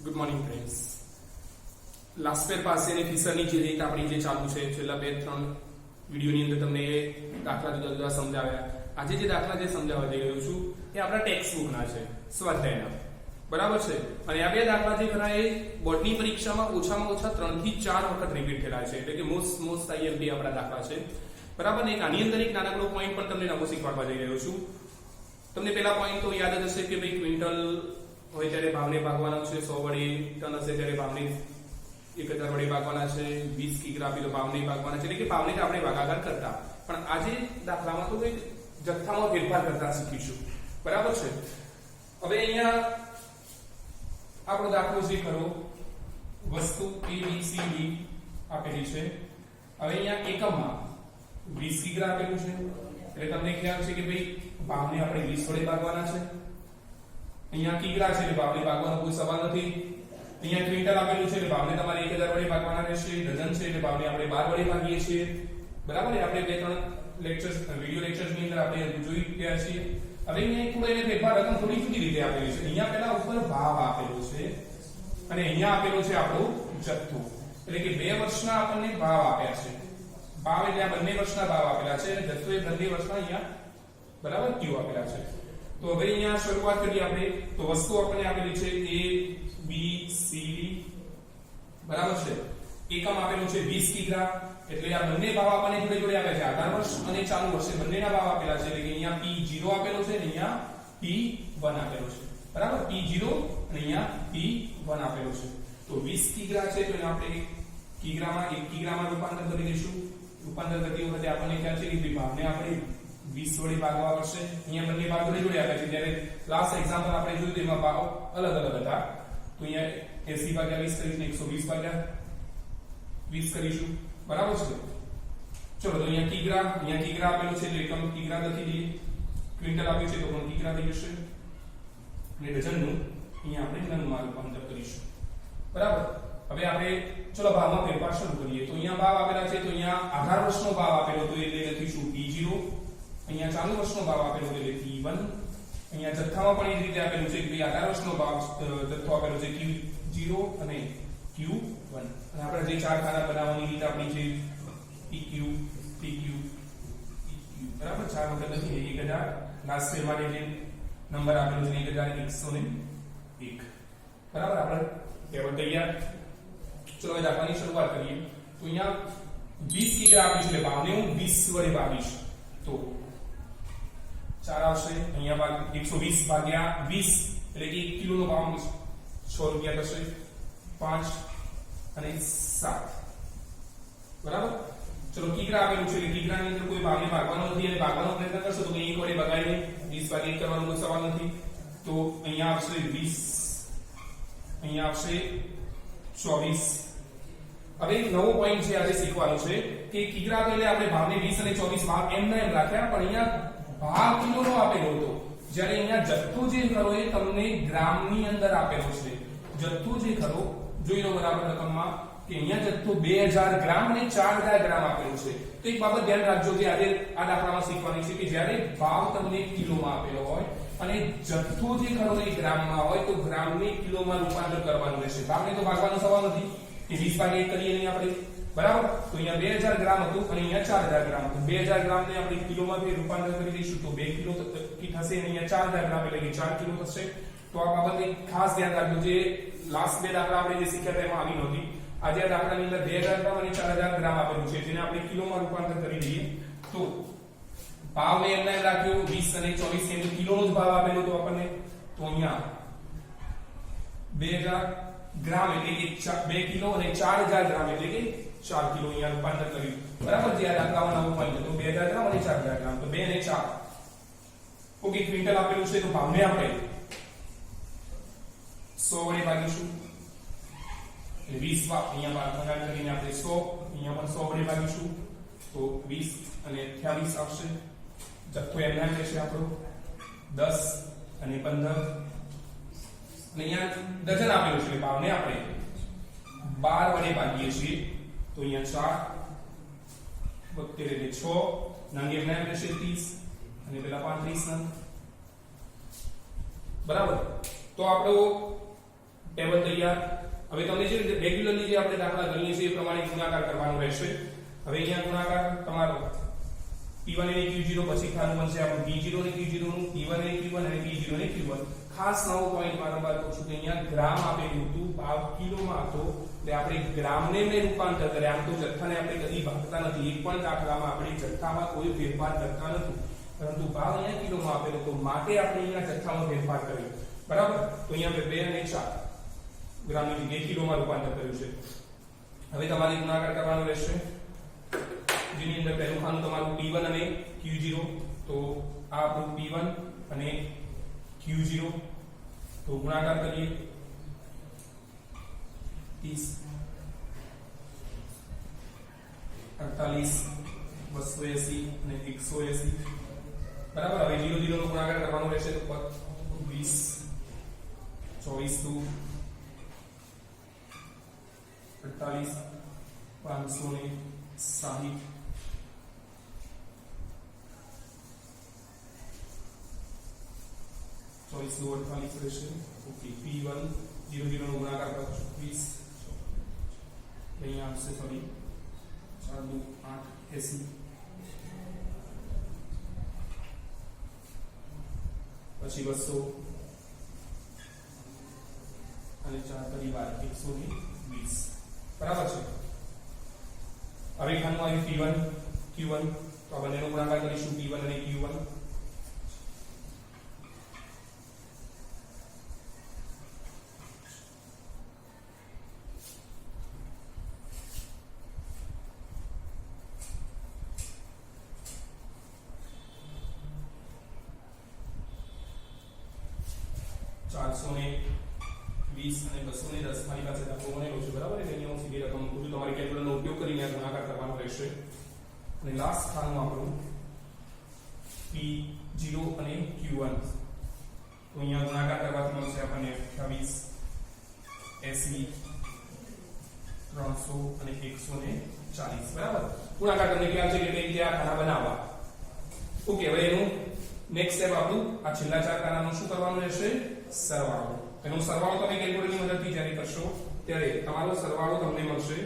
Good morning friends. લાસ્ટવેર પાસેની ફિશરની જે રીત આપણી જે ચાલુ છે છેલ્લા 2-3 વિડીયોની અંદર તમને એ દાખલા જુદા જુદા સમજાવ્યા. આજે જે દાખલા જે સમજાવવા જઈ રહ્યો છું એ આપણા ટેક્સ્ટ બુકના છે, સ્વાધ્યાયના. બરાબર છે. અને આ બે દાખલા જે ખરા એ બોર્ડની પરીક્ષામાં ઓછામાં ઓછા 3 થી 4 વખત રિપીટ થયેલા છે, એટલે કે મોસ્ટ આઈએમપી આપણા દાખલા છે. બરાબર ને. આની અંદર એક નાનકડો પોઈન્ટ પણ તમને નવો શીખવાડવા જઈ રહ્યો છું. તમને પેલા પોઈન્ટ તો યાદ જ હશે કે ભાઈ ક્વિન્ટલ હોય ત્યારે ભાવને ભાગવાનો છે 100 વડે, ટન હશે ત્યારે ભાવને 1000 વડે ભાગવાના છે, 20 કિગ્રા આપી તો ભાવને ભાગવાના છે, એટલે કે ભાવને આપણે ભાગાકાર કરતા. પણ આજે દાખલામાં તો કંઈક જથ્થામાં ફેરફાર કરતા શીખીશું. બરાબર છે. હવે અહીંયા આપણો દાખલો જે ખરો વસ્તુ A B C D આપેલી છે. હવે અહીંયા એકમમાં 20 કિગ્રા આપેલું છે, એટલે તમને ખ્યાલ છે કે ભાઈ ભાવને આપણે 20 વડે ભાગવાના છે. અહીંયા કિગ્રા છે એટલે ભાવને ભાગવાનો કોઈ સવાલ નથી. અહીંયા ક્વિન્ટલ આપેલું છે એટલે ભાવને તમારે 1000 વડે ભાગવાના રહેશે. ડઝન છે એટલે ભાવને આપણે 12 વડે ભાગીએ છીએ. બરાબર ને. આપણે 2-3 લેક્ચર્સ વિડિયો લેક્ચર્સ ની અંદર આપણે જોઈ ગયા છીએ. હવે અહીંયા થોડો એને ફેરફાર રકમ થોડી જુદી રીતે આપેલી છે. અહીંયા પહેલા ઉપર ભાવ આપેલો છે અને અહીંયા આપેલો છે આપણો જથ્થો, એટલે કે 2 વર્ષના આપણને ભાવ આપ્યા છે. ભાવ એટલે આ બંને વર્ષના ભાવ આપેલા છે અને જથ્થો એ બંને વર્ષના અહીંયા બરાબર ક્યુ આપેલા છે. તો હવે અહીંયા શરૂઆત કરીએ આપણે. તો વસ્તુ આપણને આપેલી છે A B C D. બરાબર છે. એકમ આપેલું છે 20 કિગ્રા, એટલે આ બંને ભાવ આપણને જોડે જોડે આપ્યા છે. આધાર વર્ષ અને ચાલુ વર્ષે બંનેના ભાવ આપેલા છે, એટલે કે અહીંયા P0 આપેલો છે અને અહીંયા P1 આપેલો છે. બરાબર. P0 અને અહીંયા P1 આપેલો છે. તો 20 કિગ્રા છે તો એને આપણે કિગ્રામાં 1 કિગ્રામાં રૂપાંતર કરી દઈશું. રૂપાંતર કરતી વખતે આપણને ખ્યાલ છે કે ભાવને આપણે 20 વડે ભાગવા પડશે. અહીંયા બંને ભાગ જોડે જોડે આપ્યા છે. જ્યારે લાસ્ટ એક્ઝામ્પલ આપણે જોયું એમાં ભાવ અલગ અલગ હતા. તો અહીંયા 80/20 કરીશું, 120/20 કરીશું. બરાબર છે. ચલો તો અહીંયા કિગ્રા આપેલું છે એટલે એકમ કિગ્રા લખી દઈએ. ક્વિન્ટલ આપ્યું છે તો પણ કિગ્રા થઈ જશે. અને ડઝનનું અહીંયા આપણે ટનમાં રૂપાંતર કરીશું. બરાબર. હવે આપણે ચલો ભાવમાં ફેરફાર શરૂ કરીએ. તો અહીંયા ભાવ આપેલા છે તો અહીંયા આધાર વર્ષનો ભાવ આપેલો તો એટલે લખીશું P0. અહીંયા ચાલુ વર્ષનો ભાવ આપેલો છે એટલે P1. અહીંયા જથ્થામાં પણ એ રીતે આપેલું છે કે ભાઈ આધાર વર્ષનો ભાવ જથ્થો આપેલો છે Q0 અને Q1. અને આપણે જે ચાર ખાના બનાવવાની રીત આપણી છે PQ PQ PQ. બરાબર. ચાર વખત લખીએ 1000. લાસ્ટ સે માટે જે નંબર આપેલો છે 1101. બરાબર. આપણે ટેબલ તૈયાર. ચલો હવે દાખલાની શરૂઆત કરીએ. તો અહીંયા 20 કિગ્રા આપ્યું છે એટલે ભાવને હું 20 વડે ભાગીશ તો 4 આવશે. અહીંયા 120 ભાગ્યા 20 એટલે કે 1 કિલોનો ભાવ 6 રૂપિયા થશે. 5 અને 7. બરાબર. ચલો કિગ્રા આપેલું છે એટલે કિગ્રાની અંદર કોઈ ભાવને ભાગવાનો નથી અને ભાગવાનો પ્રયત્ન કરશો તો કંઈ 1 વડે ભાગાય નહીં. 20 ભાગ્યા 1 કરવાનો કોઈ સવાલ નથી. તો અહીંયા આવશે 20, અહીંયા આવશે 24. હવે એક નવો પોઈન્ટ છે આજે શીખવાનો છે કે કિગ્રા તો એટલે આપણે ભાવને 20 અને 24 ભાગ એમના એમ રાખ્યા, પણ અહીંયા ભાવ કિલોનો આપેલો હતો. જ્યારે અહીંયા જથ્થો જે ખરો એ તમને ગ્રામની અંદર આપેલો છે. જથ્થો જે ખરો જોઈ લો બરાબર રકમમાં કે અહીંયા જથ્થો 2000 ગ્રામ અને 4000 ગ્રામ આપેલો છે. તો એક બાબત ધ્યાન રાખજો જે આજે આ દાખલામાં શીખવાની છે કે જ્યારે ભાવ તમને કિલોમાં આપેલો હોય અને જથ્થો જે ખરો એ ગ્રામમાં હોય તો ગ્રામને કિલોમાં રૂપાંતર કરવાનું રહેશે. ભાવને તો ભાગવાનો સવાલ નથી કે 20/1 કરીએ નહીં આપણે. બરાબર. તો અહીંયા 2000 ગ્રામ હતું અને અહીંયા 4000 ગ્રામ હતું. 2000 ગ્રામને આપણે કિલોમાં રૂપાંતર કરી દઈશું તો 2 કિલો થશે અને અહીંયા 4000 ગ્રામ એટલે કે 4 કિલો થશે. તો આ બાબતને ખાસ ધ્યાન રાખજો. જે લાસ્ટ બે દાખલા આપણે જે શીખ્યા હતા એમાં આવી નહોતી. આજે આ દાખલાની અંદર 2000 ગ્રામ અને 4000 ગ્રામ આપેલું છે જેને આપણે કિલોમાં રૂપાંતર કરી દઈએ. તો ભાવને એમને રાખ્યો 20 અને 24 કેમ કિલોનો જ ભાવ આપેલો તો આપણને. તો અહીંયા 2000 ગ્રામ એટલે કે 2 કિલો અને 4000 ગ્રામ એટલે કે 4 કિલો અહીંયા રૂપાંતર કર્યું. બરાબર. જે આ દાખલામાં નવું પોઈન્ટ તો 2000 ગ્રામ અને 4000 ગ્રામ તો 2 અને 4. ઓકે. ક્વિન્ટલ આપેલું છે તો ભાવને આપણે 100 વડે ભાગીશું. 20 અહીંયા ભાગાકાર કરીને આપણે 100 અહીંયા પણ 100 વડે ભાગીશું તો 20 અને 28 આવશે. જથ્થો એમના રહેશે આપણો 10 અને 15. અને અહીંયા ડઝન આપેલું છે ભાવને આપણે 12 વડે ભાગીએ છીએ તો અહીંયા 4 72 એટલે 6 નાની એમના રહેશે 30 અને પેલા 35 ના. બરાબર. તો આપણો ટેબલ તૈયાર. હવે તમને જે રેગ્યુલરલી જે આપણે દાખલા ગણીએ છીએ એ પ્રમાણે ગુણાકાર કરવાનો રહેશે. હવે અહીંયા ગુણાકાર તમારો P1 અને Q0 પછી ખાનું બનશે આપણું P0 અને Q0 નું P1 અને Q1 અને P0 અને Q1. ખાસ નવો પોઈન્ટ વારંવાર કહું છું કે અહીંયા ગ્રામ આપેલું હતું, ભાવ કિલોમાં હતો, એટલે આપણે ગ્રામને મેં રૂપાંતર કર્યા. આમ તો જથ્થાને આપણે કદી ભાગતા નથી, એક પણ દાખલામાં આપણે જથ્થામાં કોઈ ફેરફાર કરતા નથી, પરંતુ ભાવ અહીંયા કિલોમાં આપેલો તો માટે આપણે અહીંયા જથ્થામાં ફેરફાર કર્યો. બરાબર? તો અહીંયા 2 અને 4 ગ્રામની જગ્યાએ કિલોમાં રૂપાંતર કર્યું છે. હવે તમારે ગુણાકાર કરવાનો રહેશે, જેની અંદર પહેલું ખાનું તમારું P1 અને Q0, તો આ આપણું P1 અને Q0, તો ગુણાકાર કરીએ 30 48 280 અને 180. બરાબર? હવે 0 0 નો ગુણાકાર કરવાનો રહેશે, તો 20 24 2 48 560 24 2 48 રહેશે. ઓકે, P1 0 0 નો ગુણાકાર કરો 20, અહીંયા આવશે સોરી 4 2 8 80, પછી 200 અને 4 તરી 12 120. બરાબર છે? હવે ખાનું આવ્યું P1 Q1, તો આ બંનેનો ગુણાકાર કરીશું P1 અને Q1. અને 210 મારી પાસે દાખલો બનેલો છે. બરાબર? એટલે અહીંયા હું સીધી રકમ મૂકું છું, તમારે કેલ્ક્યુલેટરનો ઉપયોગ કરીને આ ગુણાકાર કરવાનો રહેશે. અને લાસ્ટ ખાનું આપણું P0 અને Q1, તો અહીંયા ગુણાકાર કરવાથી મળશે આપણને 28 80 300 અને 140. બરાબર? ગુણાકાર તમને ખ્યાલ છે કે કઈ રીતે આ ખાના બનાવવા. ઓકે, હવે એનું નેક્સ્ટ સ્ટેપ આપણું આ છેલ્લા 4 ખાનાનો શું કરવાનું રહેશે? સરવાળો. એનો સરવાળો તમે કેલ્ક્યુલેટરની મદદથી જ્યારે કરશો ત્યારે તમારો સરવાળો તમને મળશે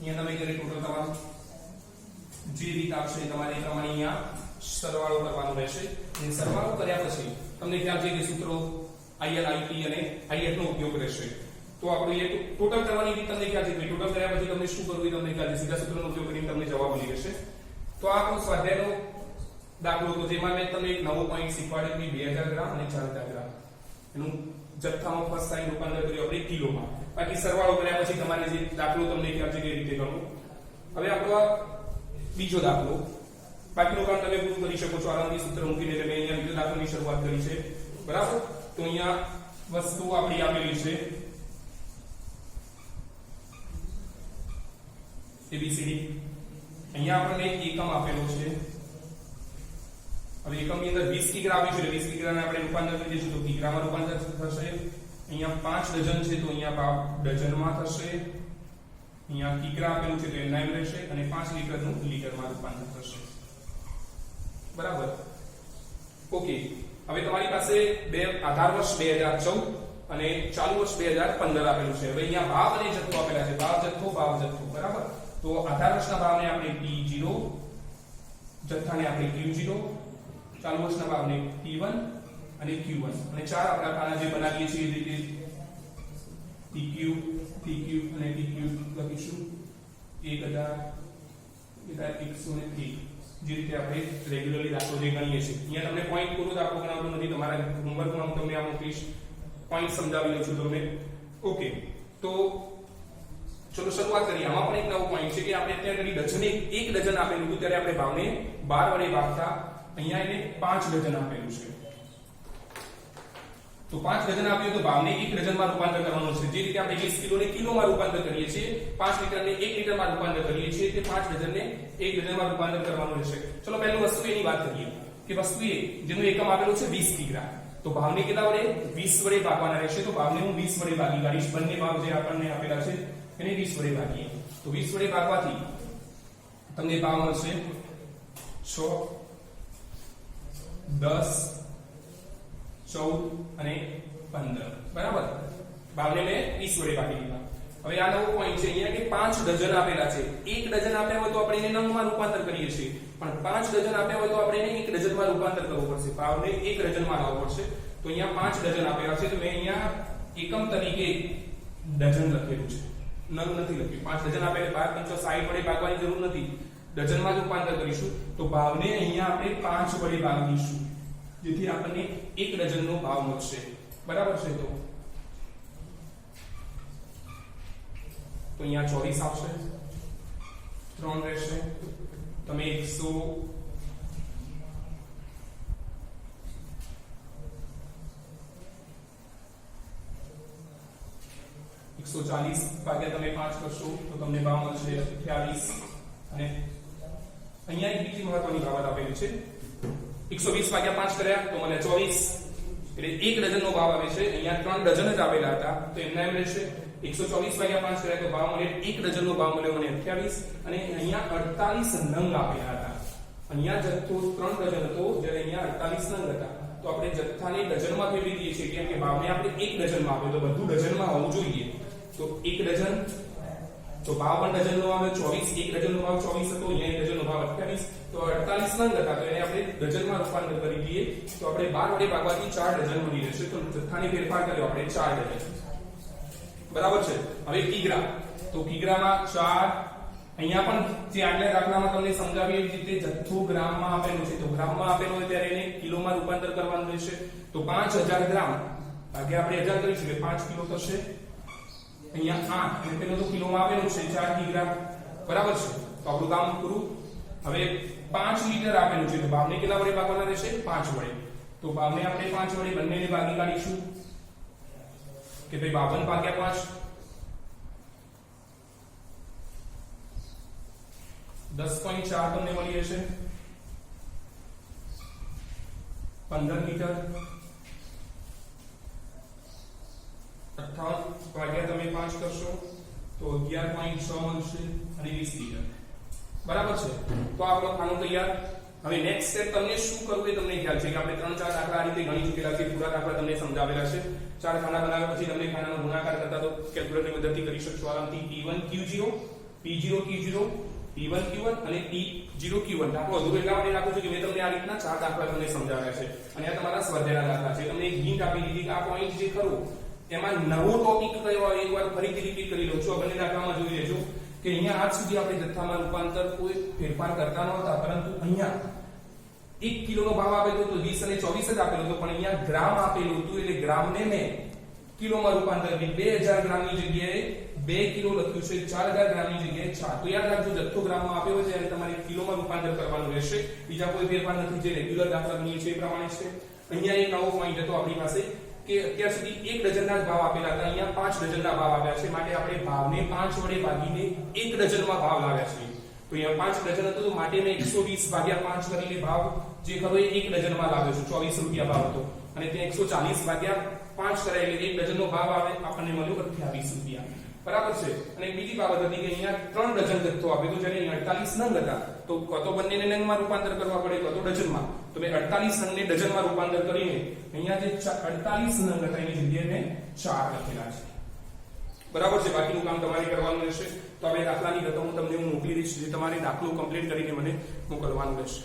અહીંયા તમે જ્યારે ટોટલ તમારું જે રીત આપશે તમારે એ પ્રમાણે અહીંયા સરવાળો કરવાનો રહેશે. અને સરવાળો કર્યા પછી તમને ખ્યાલ છે કે સૂત્રો IL IP અને IF નો ઉપયોગ રહેશે. તો આપણે એ ટોટલ કરવાની રીત તમને ખ્યાલ છે કે ટોટલ કર્યા પછી તમને શું કરવું એ તમને ખ્યાલ છે. સીધા સૂત્રનો ઉપયોગ કરીને તમને જવાબ મળી જશે. તો આ આપણો સ્વાધ્યાયનો દાખલો હતો, જેમાં મેં તમને એક નવો પોઈન્ટ શીખવાડ્યો કે 2000 ગ્રામ અને 4000 ગ્રામ એનું જથ્થામાં ફર્સ્ટ ટાઈમ રૂપાંતર કર્યું આપણે કિલોમાં. બાકી સરવાળો કર્યા પછી તમારે જે દાખલો તમને ખ્યાલ છે કે રીતે ગણવું. હવે આપણો બીજો દાખલો, બાકીનું કામ તમે પૂરું કરી શકો છો આરામથી સૂત્ર મૂકીને. એટલે મેં અહીંયા બીજો દાખલાની શરૂઆત કરી છે. બરાબર? તો અહીંયા વસ્તુ આપણી આપેલી છે ABCD. અહીંયા આપણને એકમ આપેલો છે. હવે એકમની અંદર 20 કિગ્રા આપ્યું છે, એટલે 20 કિગ્રાને આપણે રૂપાંતર કરી દઈશું તો કિગ્રામાં રૂપાંતર થશે. અહીંયા 5 ડઝન છે તો અહીંયા ડઝનમાં થશે. અહીંયા કિગ્રા આપેલું છે તો એ 9 રહેશે, અને 5 લીટરનું લીટરમાં રૂપાંતર થશે. બરાબર? ઓકે, હવે તમારી પાસે બે આધાર વર્ષ 2014 અને ચાલુ વર્ષ 2015 આપેલું છે. હવે અહીંયા ભાવ અને જથ્થો આપેલા છે, ભાવ જથ્થો. બરાબર? તો આધાર વર્ષના ભાવને આપણે P0, જથ્થાને આપણે Q0, ચાલુ વર્ષના ભાવને P1 અને Q1, અને ચાર આપણા ખાના જે બનાવીએ છીએ એ રીતે PQ અને PQ લખીશું 1000 101 જે રીતે આપણે રેગ્યુલરલી દાખલો જે ગણીએ છીએ. અહીંયા તમને પોઈન્ટ પૂરો દાખલો ગણાવતો નથી, તમારા હોમવર્કમાં હું તમને આ મૂકીશ, પોઈન્ટ સમજાવી લઉં છું તમને. ઓકે, તો ચલો શરૂઆત કરીએ. આમાં પણ એક નવો પોઈન્ટ છે કે આપણે અત્યારે ડઝન એક ડઝન આપેલું હતું ત્યારે આપણે ભાવને 12 વડે ભાગતા, અહીંયા એને 5 ડઝન આપેલું છે. તો 5 ડઝન આપ્યું તો ભાવને 1 ડઝનમાં રૂપાંતર કરવાનું છે. જે રીતે આપણે 20 કિલોને કિલોમાં રૂપાંતર કરીએ છીએ, 5 લીટરને 1 લીટરમાં રૂપાંતર કરીએ છીએ, તે 5 ડઝનને 1 ડઝનમાં રૂપાંતર કરવાનું રહેશે. ચલો પહેલું વસ્તુ એની વાત કરીએ કે વસ્તુ એ જેનું એકમ આપેલું છે 20 કિગ્રા. તો ભાવને કેટલા વડે 20 વડે ભાગવાના રહેશે. તો ભાવને હું 20 વડે ભાગી કાઢીશ. બંને ભાવ જે આપણને આપેલા છે એને 20 વડે ભાગીએ. તો 20 વડે ભાગવાથી તમને ભાવ મળશે 6, 10, 14 અને 15. બરાબર. ભાવને મેં 20 વડે ભાગી દીધા. હવે આ નવો પોઈન્ટ છે અહીંયા કે 5 ડઝન આપેલા છે. 1 ડઝન આપ્યા હોય તો આપણે એને નંગમાં રૂપાંતર કરીએ છીએ, પણ 5 ડઝન આપ્યા હોય તો આપણે એને 1 ડઝનમાં રૂપાંતર કરવું પડશે. ભાવને 1 ડઝનમાં લાવવો પડશે. તો અહીંયા 5 ડઝન આપેલા છે, તો મેં અહીંયા એકમ તરીકે ડઝન લખેલું છે, નંગ નથી લખ્યું. 5 ડઝન આપેલા 5 60 વડે ભાગવાની જરૂર નથી, ડઝનમાં જ રૂપાંતર કરીશું. તો ભાવને અહીંયા આપણે 5 વડે ભાગીશું, જેથી આપણને 1 ડઝનનો ભાવ મળશે. બરાબર છે. તો અહીંયા 24 આવશે, 3 રહેશે. તમે 140 ભાગ્યા તમે 5 કરશો તો તમને ભાવ મળશે 28. અને અહીંયા એક બીજી મહત્વની બાબત આપેલી છે. 120 ભાગ્યા 5 કર્યા તો મને 24, એટલે 1 ડઝનનો ભાવ આવે છે. અહીંયા 3 ડઝન જ આપેલા હતા તો એમના એમ રહેશે. 124 ભાગ્યા 5 કર્યા તો ભાવ મળે 1 ડઝનનો ભાવ મળ્યો મને 28. અને અહીંયા 48 નંગ આપેલા હતા. અહીંયા જથ્થો 3 ડઝન હતો, જ્યારે અહીંયા 48 નંગ હતા. તો આપણે જથ્થાને ડઝનમાં ફેરવી દઈએ છીએ, કેમ કે ભાવને આપણે 1 ડઝનમાં આપ્યો તો બધું ડઝનમાં હોવું જોઈએ. તો 1 ડઝન, તો ભાવ પણ ડઝનનો આવે 24. 1 ડઝનનો ભાવ 24 હતો, અહીંયા 1 ડઝનનો ભાવ 28. તો 48 નંગ હતા, તો એને આપણે ડઝનમાં રૂપાંતર કરી દઈએ તો આપણે 12 વડે ભાગવાથી 4 ડઝન મળી રહેશે. તો જથ્થાને ફેરફાર કર્યો આપણે 4 ડઝન. બરાબર છે. હવે કિગ્રા, તો કિગ્રામાં 4. અહીંયા પણ જે આગલા દાખલામાં તમને સમજાવી એવી રીતે જથ્થો ગ્રામમાં આપેલું છે, તો ગ્રામમાં આપેલું હોય ત્યારે એને કિલોમાં રૂપાંતર કરવાનું રહેશે. તો 5000 ગ્રામ ભાગ્યા આપણે 1000 કરીશું એટલે 5 કિલો થશે. અહીંયા 8, અને પેલો તો કિલોમાં આપેલું છે 4 કિગ્રા. બરાબર છે. તો આપણું કામ પૂરું. હવે 5 લીટર આપેલું છે, તો ભાવને કેટલા વડે ભાગવાના રહેશે? 5 વડે. તો ભાવને આપણે 5 વડે બંનેને ભાગી કાઢીશું કે ભાઈ 52 ભાગ્યા 5 10.4 તમને મળી હશે. 15 લીટર. 58 ભાગ્યા તમે 5 કરશો તો 11.6 મળશે અને 20 લીટર. બરાબર છે. તો આપણો ખાનું તૈયાર. હવે નેક્સ્ટ સ્ટેપ તમને શું કરવું એ તમને ખ્યાલ છે કે આપણે 3-4 દાખલા આ રીતે ગણી ચૂકેલા છે. પૂરા દાખલા તમને સમજાવેલા છે. 4 ખાના બનાવ્યા પછી તમને ખાનાનો ગુણાકાર કરતા તો કેલ્ક્યુલેટરની મદદથી કરી શકશો આરામથી. P1 Q0, P0 Q0, P1 Q1 અને P0 Q1. દાખલો અધૂરો એટલા માટે રાખું છું કે મેં તમને આ રીતના 4 દાખલા તમને સમજાવ્યા છે અને આ તમારા સ્વાધ્યાયના દાખલા છે. તમને એક હિન્ટ આપી દીધી કે આ પોઈન્ટ જે ખરો એમાં નવો ટોપિક કયો આવે એકવાર ફરીથી રિપીટ કરી લઉં છું. આ બંને દાખલામાં જોઈ લેજો કે અહીંયા આજ સુધી આપણે જથ્થામાં રૂપાંતર કોઈ ફેરફાર કરતા નહોતા, પરંતુ અહીંયા 1 કિલોનો ભાવ આપેલો હતો 20 અને 24 જ આપેલો હતો, પણ અહીંયા ગ્રામ આપેલું હતું એટલે ગ્રામને મેં કિલોમાં રૂપાંતર કરી 2000 ગ્રામની જગ્યાએ 2 કિલો લખ્યું છે, 4000 ગ્રામની જગ્યાએ 4. તો યાદ રાખજો જથ્થો ગ્રામમાં આપ્યો હોય ત્યારે તમારે કિલોમાં રૂપાંતર કરવાનું રહેશે. બીજા કોઈ ફેરફાર નથી, જે રેગ્યુલર દાખલા ગણીએ છીએ એ પ્રમાણે છે. અહીંયા એક નવો પોઈન્ટ હતો આપણી પાસે કે અત્યાર સુધી 1 ડઝનના જ ભાવ આપેલા હતા, અહીંયા 5 ડઝનના ભાવ આપ્યા છે. માટે આપણે ભાવને 5 વડે ભાગીને 1 ડઝનમાં ભાવ લાવ્યા છે. તો અહીંયા 5 ડઝન હતો, તો માટે મેં 120 ભાગ્યા 5 કરીને ભાવ જે ખરો એ 1 ડઝનમાં લાવ્યો છું. 24 રૂપિયા ભાવ હતો અને ત્યાં 140 ભાગ્યા 5 કરાય એટલે 1 ડઝનનો ભાવ આવે આપણને મળ્યો 28 રૂપિયા. બરાબર છે. અને બીજી બાબત હતી કે અહીંયા 3 ડઝન જથ્થો આપ્યો તો જ્યારે 48 નંગ હતા, તો કતો બંનેને નંગમાં રૂપાંતર કરવા પડે કતો ડઝનમાં. તો મેં 48 નંગને ડઝનમાં રૂપાંતર કરીને અહીંયા જે 48 નંગ હતા એની જગ્યાએ મેં 4 લખેલા છે. બરાબર છે. બાકીનું કામ તમારે કરવાનું રહેશે. તો હવે દાખલાની રકમ તમને હું મોકલી દઈશ, જે તમારે દાખલો કમ્પ્લીટ કરીને મને મોકલવાનું રહેશે.